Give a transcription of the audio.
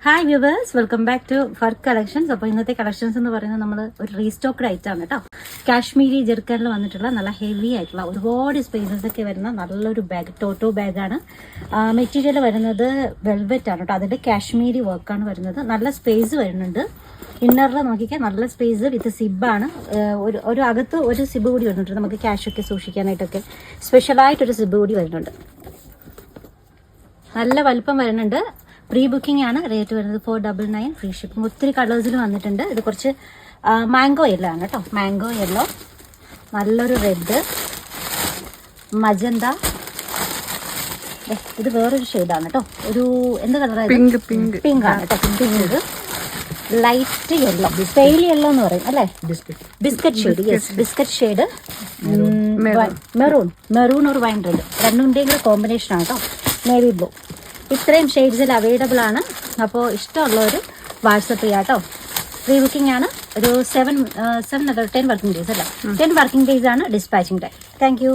Hi viewers, welcome back to Furk collections. അപ്പോൾ ഇന്നത്തെ collections എന്ന് പറയുന്നത് നമ്മൾ ഒരു റീസ്റ്റോക്ക്ഡ് ഐറ്റം ആണ് കേട്ടോ. കാശ്മീരി ജെർക്കനിൽ വന്നിട്ടുള്ള നല്ല ഹെവി ആയിട്ടുള്ള ഒരുപാട് സ്പേസസ് ഒക്കെ വരുന്ന നല്ലൊരു ബാഗ്, ടോട്ടോ ബാഗാണ്. മെറ്റീരിയൽ വരുന്നത് വെൽവെറ്റ് ആണ് കേട്ടോ. അതിൻ്റെ കാശ്മീരി വർക്കാണ് വരുന്നത്. നല്ല സ്പേസ് വരുന്നുണ്ട്. ഇന്നറിൽ നോക്കിക്കാൻ നല്ല സ്പേസ് വിത്ത് സിബാണ്. ഒരു അകത്ത് ഒരു സിബ് കൂടി വരുന്നുണ്ട്. നമുക്ക് ക്യാഷൊക്കെ സൂക്ഷിക്കാനായിട്ടൊക്കെ സ്പെഷ്യലായിട്ടൊരു സിബ് കൂടി വരുന്നുണ്ട്. നല്ല വലിപ്പം വരുന്നുണ്ട്. പ്രീ ബുക്കിംഗ് ആണ്. റേറ്റ് വരുന്നത് 499, ഫ്രീ ഷിപ്പിംഗ്. ഒത്തിരി കളേഴ്സിൽ വന്നിട്ടുണ്ട്. ഇത് കുറച്ച് മാംഗോ യെല്ലോ ആണ് കേട്ടോ. മാംഗോ യെല്ലോ, നല്ലൊരു റെഡ്, മജന്ത. ഇത് വേറൊരു ഷെയ്ഡാണ് കേട്ടോ. ഒരു എന്ത് കളറാണ്? പിങ്ക് ആണ് കേട്ടോ. Pink, light yellow, pale yellow എന്ന് പറയും അല്ലേ? Biscuit shade. Yes, biscuit shade. Maroon ഒരു വൈൻ റെഡ്, രണ്ടിൻ്റെയും കൂടെ കോമ്പിനേഷൻ ആണ് കേട്ടോ. Navy blue. ഇത്രയും ഷെയ്ഡ്സിൽ അവൈലബിൾ ആണ്. അപ്പോൾ ഇഷ്ടമുള്ളവർ വാട്സപ്പ് ചെയ്യാം കേട്ടോ. പ്രീ ബുക്കിംഗ് ആണ്. ഒരു 10 വർക്കിംഗ് ഡേയ്സ് അല്ല, 10 വർക്കിംഗ് ഡേയ്സ് ആണ് ഡിസ്പാച്ചിങ് ടൈം. Thank you.